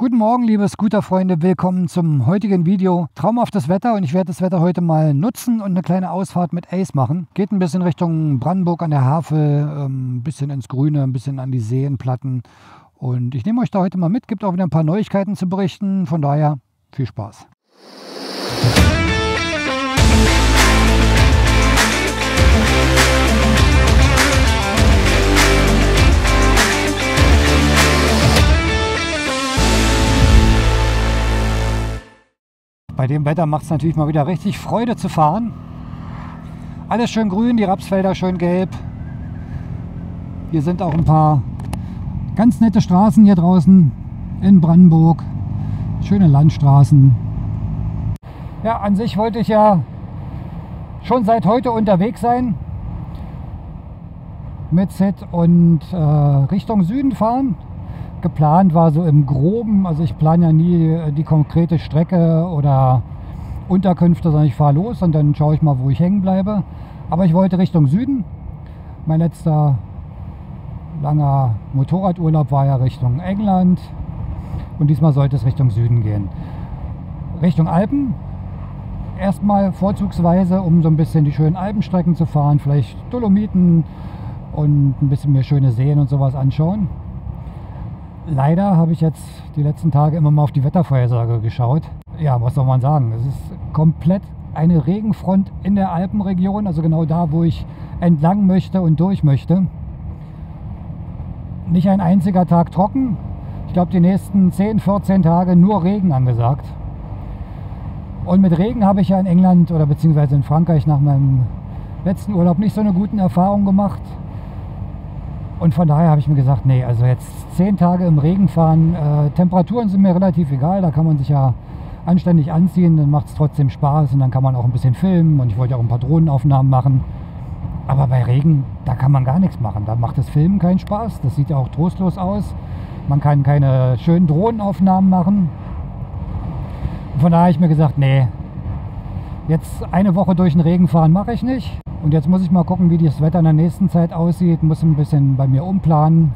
Guten Morgen, liebe Scooterfreunde, willkommen zum heutigen Video. Traumhaftes Wetter und ich werde das Wetter heute mal nutzen und eine kleine Ausfahrt mit Ace machen. Geht ein bisschen Richtung Brandenburg an der Havel, ein bisschen ins Grüne, ein bisschen an die Seenplatten. Und ich nehme euch da heute mal mit, gibt auch wieder ein paar Neuigkeiten zu berichten, von daher viel Spaß. Bei dem Wetter macht es natürlich mal wieder richtig Freude zu fahren. Alles schön grün, die Rapsfelder schön gelb. Hier sind auch ein paar ganz nette Straßen hier draußen in Brandenburg. Schöne Landstraßen. Ja, an sich wollte ich ja schon seit heute unterwegs sein mit Sid und Richtung Süden fahren. Geplant war so im Groben, also ich plane ja nie die konkrete Strecke oder Unterkünfte, sondern ich fahre los und dann schaue ich mal, wo ich hängen bleibe. Aber ich wollte Richtung Süden. Mein letzter langer Motorradurlaub war ja Richtung England und diesmal sollte es Richtung Süden gehen. Richtung Alpen, erstmal vorzugsweise, um so ein bisschen die schönen Alpenstrecken zu fahren, vielleicht Dolomiten und ein bisschen mehr schöne Seen und sowas anschauen. Leider habe ich jetzt die letzten Tage immer mal auf die Wettervorhersage geschaut. Ja, was soll man sagen? Es ist komplett eine Regenfront in der Alpenregion, also genau da, wo ich entlang möchte und durch möchte. Nicht ein einziger Tag trocken. Ich glaube, die nächsten 10, 14 Tage nur Regen angesagt. Und mit Regen habe ich ja in England oder beziehungsweise in Frankreich nach meinem letzten Urlaub nicht so eine guten Erfahrung gemacht. Und von daher habe ich mir gesagt, nee, also jetzt 10 Tage im Regen fahren, Temperaturen sind mir relativ egal, da kann man sich ja anständig anziehen, dann macht es trotzdem Spaß und dann kann man auch ein bisschen filmen und ich wollte auch ein paar Drohnenaufnahmen machen. Aber bei Regen, da kann man gar nichts machen, da macht das Filmen keinen Spaß, das sieht ja auch trostlos aus, man kann keine schönen Drohnenaufnahmen machen. Und von daher habe ich mir gesagt, nee, jetzt eine Woche durch den Regen fahren mache ich nicht. Und jetzt muss ich mal gucken, wie das Wetter in der nächsten Zeit aussieht. Muss ein bisschen bei mir umplanen.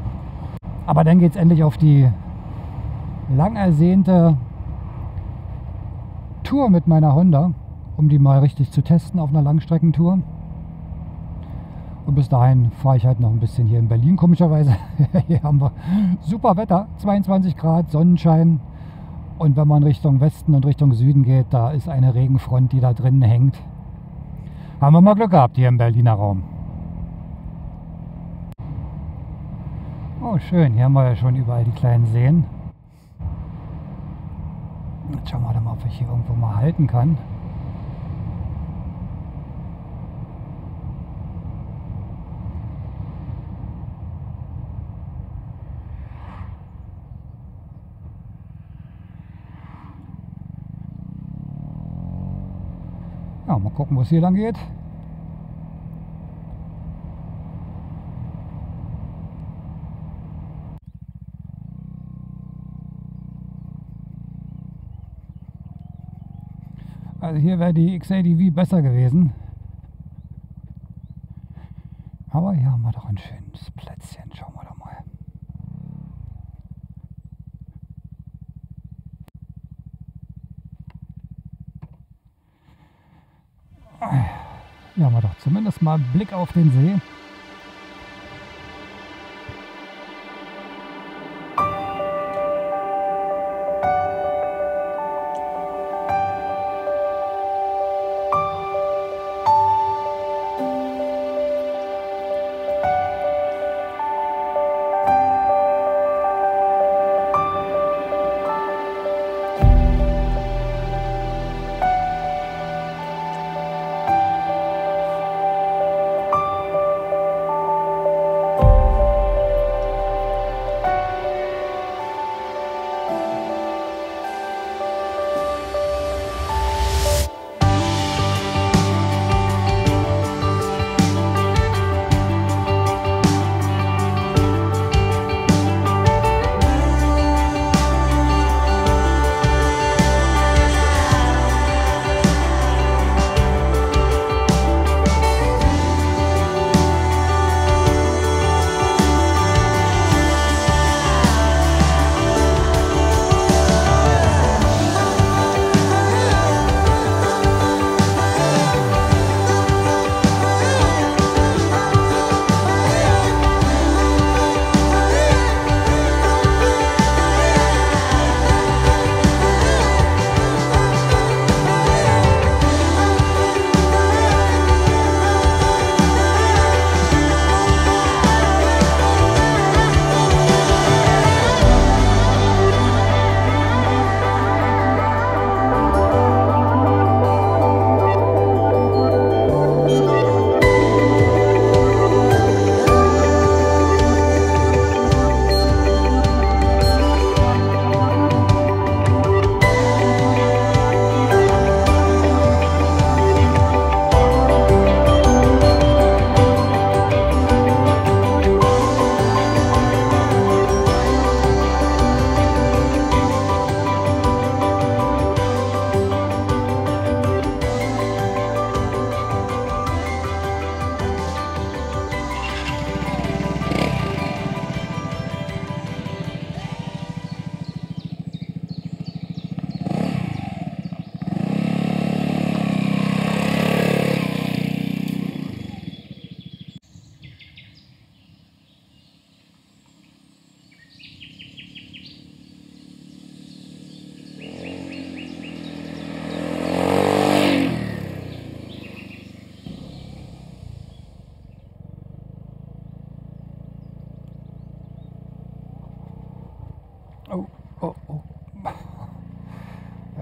Aber dann geht es endlich auf die lang ersehnte Tour mit meiner Honda, um die mal richtig zu testen auf einer Langstreckentour. Und bis dahin fahre ich halt noch ein bisschen hier in Berlin, komischerweise. Hier haben wir super Wetter, 22 Grad, Sonnenschein. Und wenn man Richtung Westen und Richtung Süden geht, da ist eine Regenfront, die da drinnen hängt. Haben wir mal Glück gehabt hier im Berliner Raum. Oh schön, hier haben wir ja schon überall die kleinen Seen. Jetzt schauen wir mal, ob ich hier irgendwo mal halten kann. Ja, mal gucken, wo es hier lang geht. Also hier wäre die XADV besser gewesen. Aber hier haben wir doch ein schönes Plätzchen. Schauen wir doch mal. Hier haben wir doch zumindest mal einen Blick auf den See.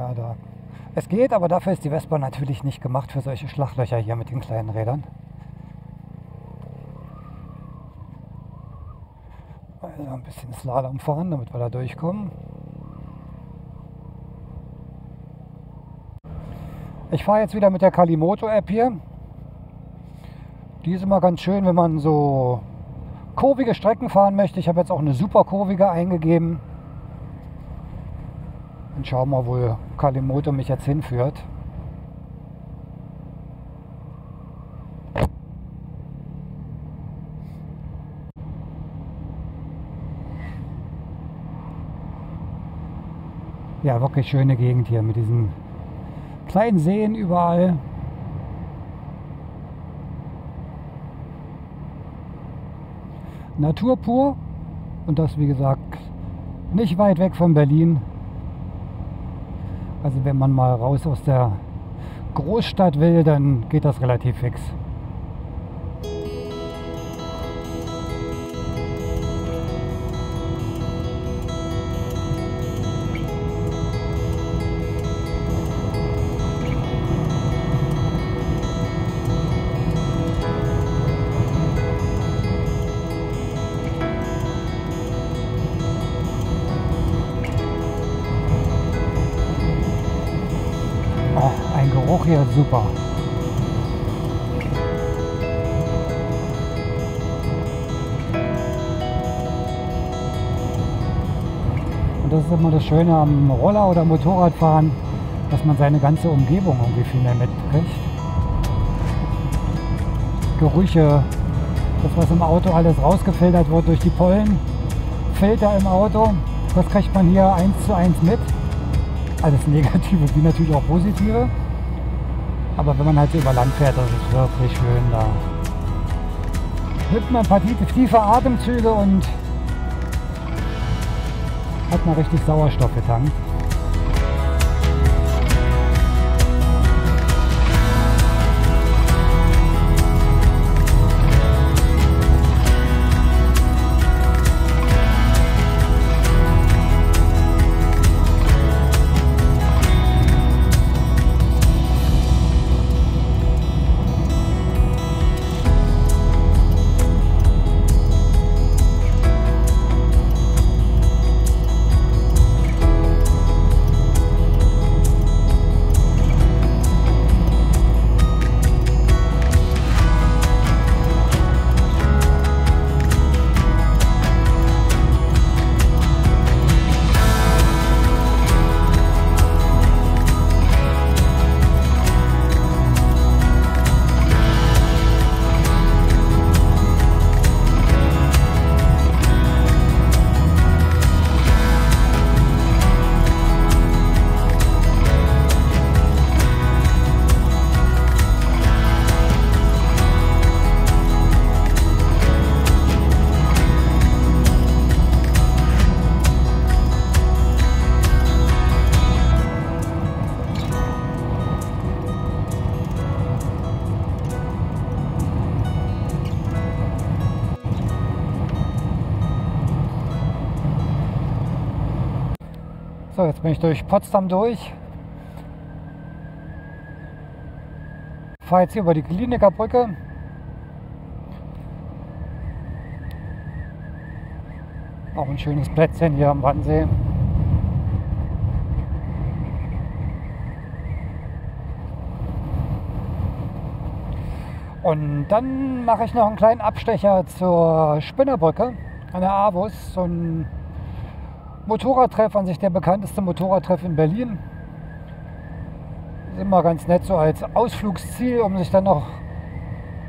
Ja, da. Es geht, aber dafür ist die Vespa natürlich nicht gemacht für solche Schlaglöcher hier mit den kleinen Rädern. Also ein bisschen Slalom fahren, damit wir da durchkommen. Ich fahre jetzt wieder mit der Kalimoto-App hier. Die ist immer ganz schön, wenn man so kurvige Strecken fahren möchte. Ich habe jetzt auch eine super kurvige eingegeben. Und schauen wir mal, wo Kalimoto mich jetzt hinführt. Ja, wirklich schöne Gegend hier mit diesen kleinen Seen überall. Natur pur und das, wie gesagt, nicht weit weg von Berlin. Also wenn man mal raus aus der Großstadt will, dann geht das relativ fix. Geruch hier super. Und das ist immer das Schöne am Roller- oder Motorradfahren, dass man seine ganze Umgebung irgendwie viel mehr mitkriegt. Gerüche, das was im Auto alles rausgefiltert wird durch die Pollenfilter im Auto, das kriegt man hier 1:1 mit. Alles Negative wie natürlich auch Positive. Aber wenn man halt so über Land fährt, das ist wirklich schön da. Nimmt man ein paar tiefe Atemzüge und hat mal richtig Sauerstoff getankt. So, jetzt bin ich durch Potsdam durch. Fahre jetzt hier über die Kliniker Brücke. Auch ein schönes Plätzchen hier am Wannsee. Und dann mache ich noch einen kleinen Abstecher zur Spinnerbrücke an der Avus. So ein Motorradtreff, an sich der bekannteste Motorradtreff in Berlin. Ist immer ganz nett so als Ausflugsziel, um sich dann noch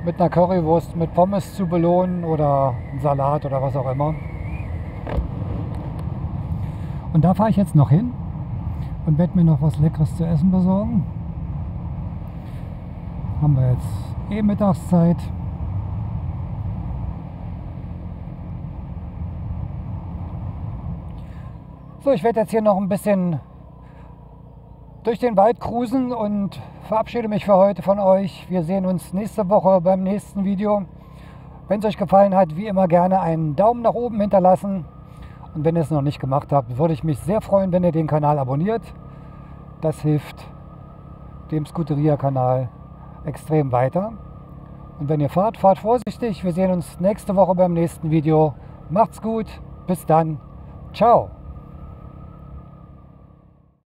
mit einer Currywurst mit Pommes zu belohnen oder einen Salat oder was auch immer. Und da fahre ich jetzt noch hin und werde mir noch was Leckeres zu essen besorgen. Haben wir jetzt Mittagszeit. So, ich werde jetzt hier noch ein bisschen durch den Wald cruisen und verabschiede mich für heute von euch. Wir sehen uns nächste Woche beim nächsten Video. Wenn es euch gefallen hat, wie immer gerne einen Daumen nach oben hinterlassen. Und wenn ihr es noch nicht gemacht habt, würde ich mich sehr freuen, wenn ihr den Kanal abonniert. Das hilft dem Scuderia-Kanal extrem weiter. Und wenn ihr fahrt, fahrt vorsichtig. Wir sehen uns nächste Woche beim nächsten Video. Macht's gut. Bis dann. Ciao.